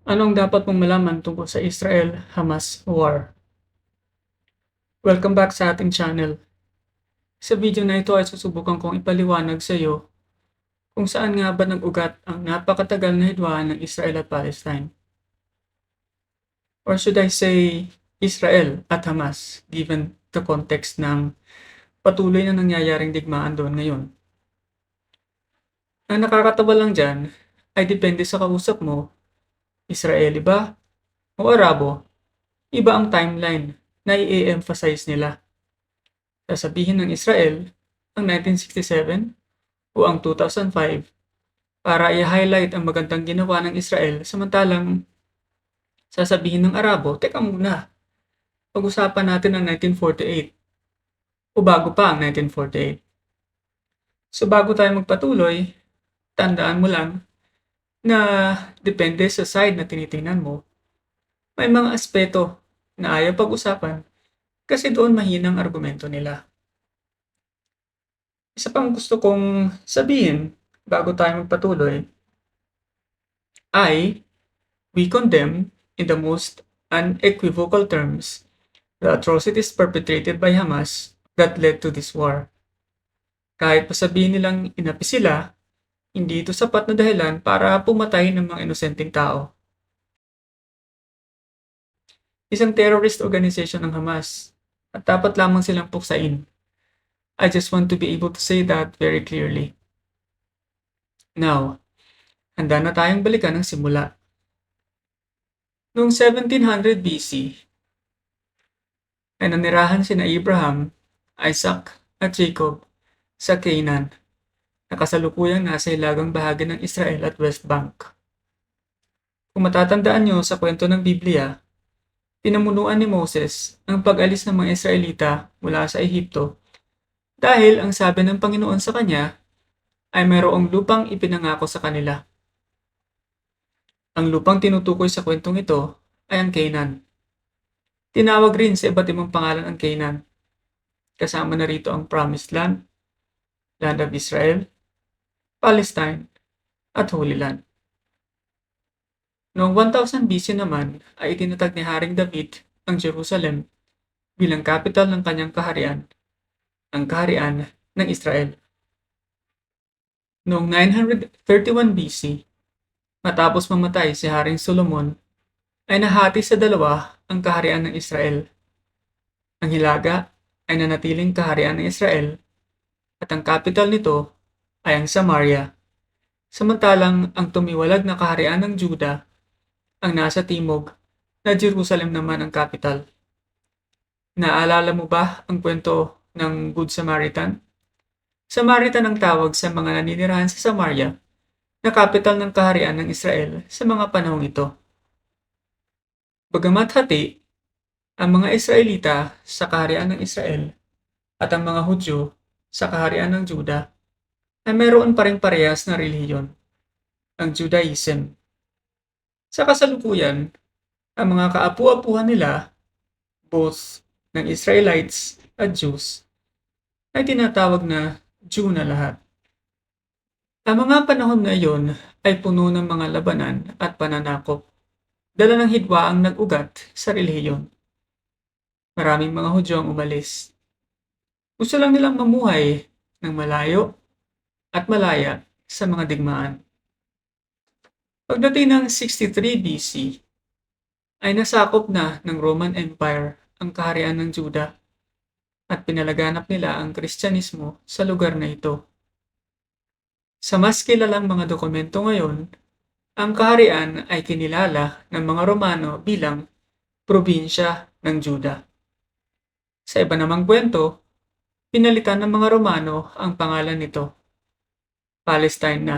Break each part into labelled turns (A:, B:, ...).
A: Anong dapat mong malaman tungkol sa Israel-Hamas war? Welcome back sa ating channel. Sa video na ito ay susubukan kong ipaliwanag sa iyo kung saan nga ba nag-ugat ang napakatagal na hidwaan ng Israel at Palestine. Or should I say, Israel at Hamas, given the context ng patuloy na nangyayaring digmaan doon ngayon. Ang nakakatawa lang dyan ay depende sa kausap mo, Israeli ba o Arabo, iba ang timeline na i-emphasize nila. Sasabihin ng Israel ang 1967 o ang 2005 para i-highlight ang magandang ginawa ng Israel, samantalang sasabihin ng Arabo, teka muna, pag-usapan natin ang 1948 o bago pa ang 1948. So bago tayo magpatuloy, tandaan mo lang na depende sa side na tinitingnan mo, may mga aspeto na ayaw pag-usapan kasi doon mahinang argumento nila. Isa pang gusto kong sabihin bago tayo magpatuloy ay we condemn in the most unequivocal terms the atrocities perpetrated by Hamas that led to this war. Kahit pa sabihin nilang inapi sila, hindi ito sapat na dahilan para pumatay ng mga inosenteng tao. Isang terrorist organization ng Hamas at dapat lamang silang puksain. I just want to be able to say that very clearly. Now, handa na tayong balikan ng simula. Noong 1700 BC, ay nanirahan sina Abraham, Isaac at Jacob sa Canaan, na kasalukuyang nasa hilagang bahagi ng Israel at West Bank. Kung matatandaan nyo sa kwento ng Biblia, pinamunuan ni Moses ang pag-alis ng mga Israelita mula sa Ehipto dahil ang sabi ng Panginoon sa kanya ay mayroong lupang ipinangako sa kanila. Ang lupang tinutukoy sa kwentong ito ay ang Canaan. Tinawag rin sa iba't ibang pangalan ang Canaan. Kasama na rito ang Promised Land, Land of Israel, Palestine, at Holy Land. Noong 1000 BC naman ay itinatag ni Haring David ang Jerusalem bilang capital ng kanyang kaharian, ang kaharian ng Israel. Noong 931 BC, matapos mamatay si Haring Solomon, ay nahati sa dalawa ang kaharian ng Israel. Ang Hilaga ay nanatiling kaharian ng Israel at ang capital nito ay ang Samaria, samantalang ang tumiwalag na kaharian ng Juda ang nasa timog na Jerusalem naman ang capital. Naalala mo ba ang kwento ng Good Samaritan? Samaritan ang tawag sa mga naninirahan sa Samaria na capital ng kaharian ng Israel sa mga panahong ito. Bagamat hati, ang mga Israelita sa kaharian ng Israel at ang mga Hudyo sa kaharian ng Juda ay mayroon pa ring parehas na relihiyon, ang Judaism. Sa kasalukuyan, ang mga kaapu-apuhan nila, both ng Israelites at Jews, ay tinatawag na Jew na lahat. Ang mga panahon na iyon ay puno ng mga labanan at pananakop, dala ng hidwa ang nag-ugat sa relihiyon. Maraming mga Hudyo ang umalis. Gusto lang nilang mamuhay ng malayo at malaya sa mga digmaan. Pagdating ng 63 BC, ay nasakop na ng Roman Empire ang kaharian ng Juda at pinalaganap nila ang Kristyanismo sa lugar na ito. Sa mas kilalang mga dokumento ngayon, ang kaharian ay kinilala ng mga Romano bilang probinsya ng Juda. Sa iba namang kwento, pinalitan ng mga Romano ang pangalan nito, Palestine na.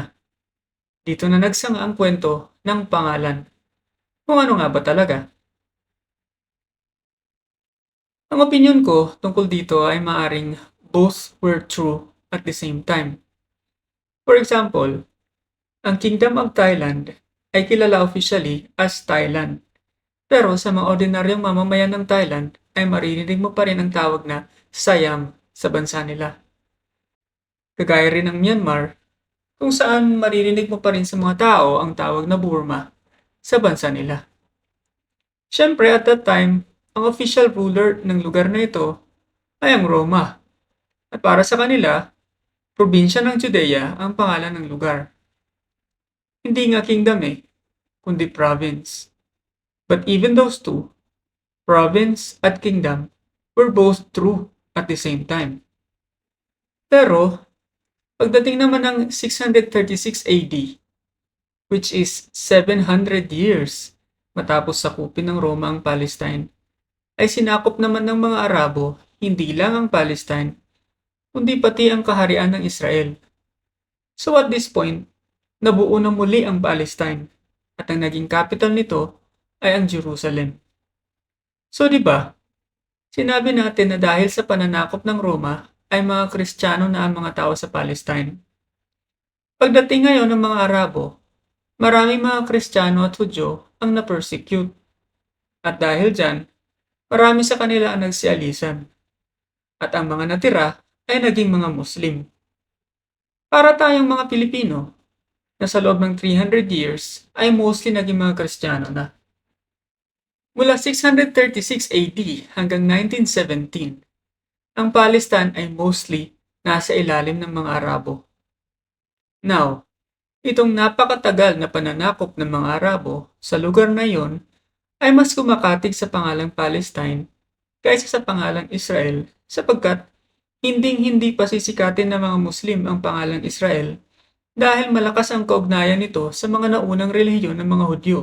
A: Dito na nagsanga ang kwento ng pangalan. Kung ano nga ba talaga? Ang opinion ko tungkol dito ay maaring both were true at the same time. For example, ang Kingdom of Thailand ay kilala officially as Thailand. Pero sa mga ordinaryong mamamayan ng Thailand ay maririnig mo pa rin ang tawag na Siam sa bansa nila. Kagaya rin ng Myanmar, kung saan maririnig mo pa rin sa mga tao ang tawag na Burma. sa bansa nila. Siyempre at that time, ang official ruler ng lugar na ito ay ang Roma. At para sa kanila, probinsya ng Judea ang pangalan ng lugar. Hindi nga kingdom kundi province. But even those two, province at kingdom, were both true at the same time. Pero, pagdating naman ng 636 AD, which is 700 years matapos sakupin ng Roma ang Palestine, ay sinakop naman ng mga Arabo hindi lang ang Palestine, kundi pati ang kaharian ng Israel. So at this point, nabuo na muli ang Palestine at ang naging capital nito ay ang Jerusalem. So di ba? Sinabi natin na dahil sa pananakop ng Roma ay mga Kristiyano na ang mga tao sa Palestine. Pagdating ngayon ng mga Arabo, maraming mga Kristiyano at Hudyo ang na-persecute. At dahil dyan, marami sa kanila ang nagsialisan. At ang mga natira ay naging mga Muslim. Para tayong mga Pilipino, na sa loob ng 300 years ay mostly naging mga Kristiyano na. Mula 636 AD hanggang 1917, ang Palestine ay mostly nasa ilalim ng mga Arabo. Now, itong napakatagal na pananakop ng mga Arabo sa lugar na iyon ay mas kumakatig sa pangalang Palestine kaysa sa pangalang Israel sapagkat hinding-hindi pa sisikatin ng mga Muslim ang pangalang Israel dahil malakas ang kaugnayan nito sa mga naunang relihiyon ng mga Hudyo,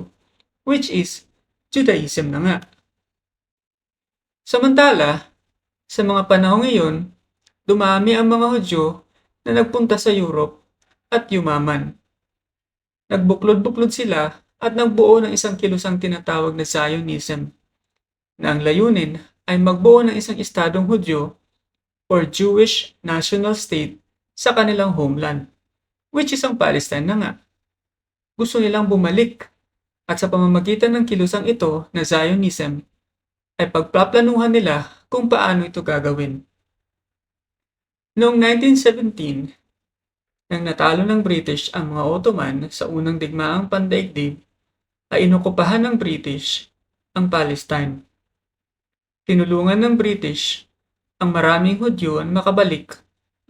A: which is Judaism na nga. Samantala, sa mga panahong iyon, dumami ang mga Hudyo na nagpunta sa Europe at yumaman. Nagbuklod-buklod sila at nagbuo ng isang kilusang tinatawag na Zionism, na ang layunin ay magbuo ng isang estadong Hudyo or Jewish national state sa kanilang homeland, which is ang Palestine na nga. Gusto nilang bumalik at sa pamamagitan ng kilusang ito na Zionism ay pagpaplanuhan nila kung paano ito gagawin. Noong 1917, nang natalo ng British ang mga Ottoman sa unang digmaang pandaigdig, ay inokupahan ng British ang Palestine. Tinulungan ng British ang maraming Hudyo ang makabalik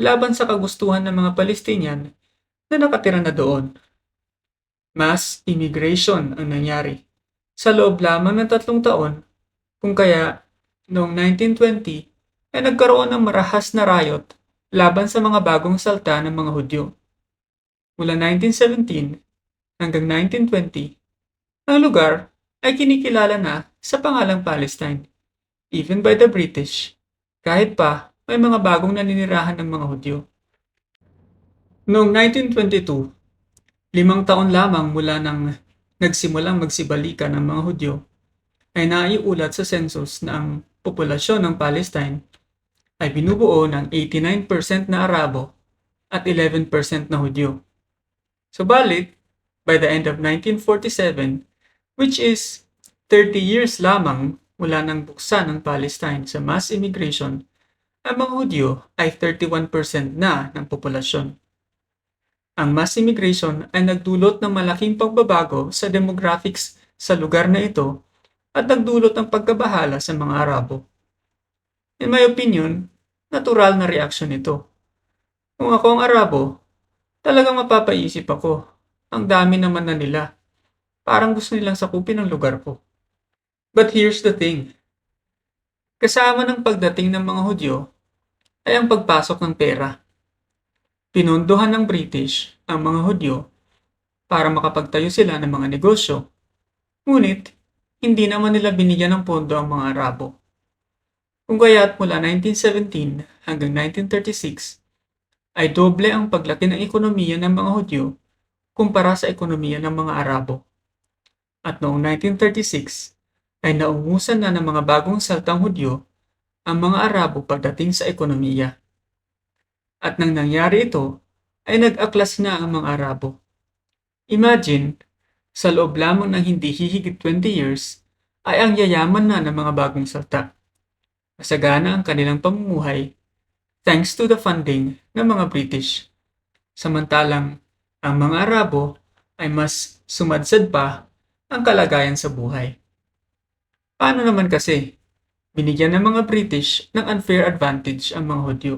A: laban sa kagustuhan ng mga Palestinian na nakatira na doon. Mass immigration ang nangyari sa loob lamang ng 3 taon, kung kaya noong 1920 ay nagkaroon ng marahas na riot laban sa mga bagong salta ng mga Hudyo. Mula 1917 hanggang 1920, ang lugar ay kinikilala na sa pangalang Palestine, even by the British, kahit pa may mga bagong naninirahan ng mga Hudyo. Noong 1922, 5 taon lamang mula nang nagsimulang magsibalikan ng mga Hudyo, ay naiulat sa census na ang populasyon ng Palestine ay binubuo ng 89% na Arabo at 11% na Hudyo. Subalit, by the end of 1947, which is 30 years lamang mula nang buksan ng Palestine sa mass immigration, ang mga Hudyo ay 31% na ng populasyon. Ang mass immigration ay nagdulot ng malaking pagbabago sa demographics sa lugar na ito at nagdulot ng pagkabahala sa mga Arabo. In my opinion, natural na reaksyon ito. Kung ako ang Arabo, talagang mapapaisip ako. Ang dami naman na nila. Parang gusto nilang sakupin ang lugar ko. But here's the thing. Kasama ng pagdating ng mga Hudyo ay ang pagpasok ng pera. Pinondohan ng British ang mga Hudyo para makapagtayo sila ng mga negosyo. Ngunit, hindi naman nila binigyan ng pondo ang mga Arabo. Kung kaya't mula 1917 hanggang 1936, ay doble ang paglaki ng ekonomiya ng mga Hudyo kumpara sa ekonomiya ng mga Arabo. At noong 1936, ay naungusan na ng mga bagong saltang Hudyo ang mga Arabo pagdating sa ekonomiya. At nang nangyari ito, ay nag-aklas na ang mga Arabo. Imagine, sa loob lamang ng hindi hihigit 20 years, ay ang yayaman na ng mga bagong salta. Masagana ang kanilang pamumuhay thanks to the funding ng mga British. Samantalang, ang mga Arabo ay mas sumadsad pa ang kalagayan sa buhay. Paano naman kasi binigyan ng mga British ng unfair advantage ang mga Hudyo?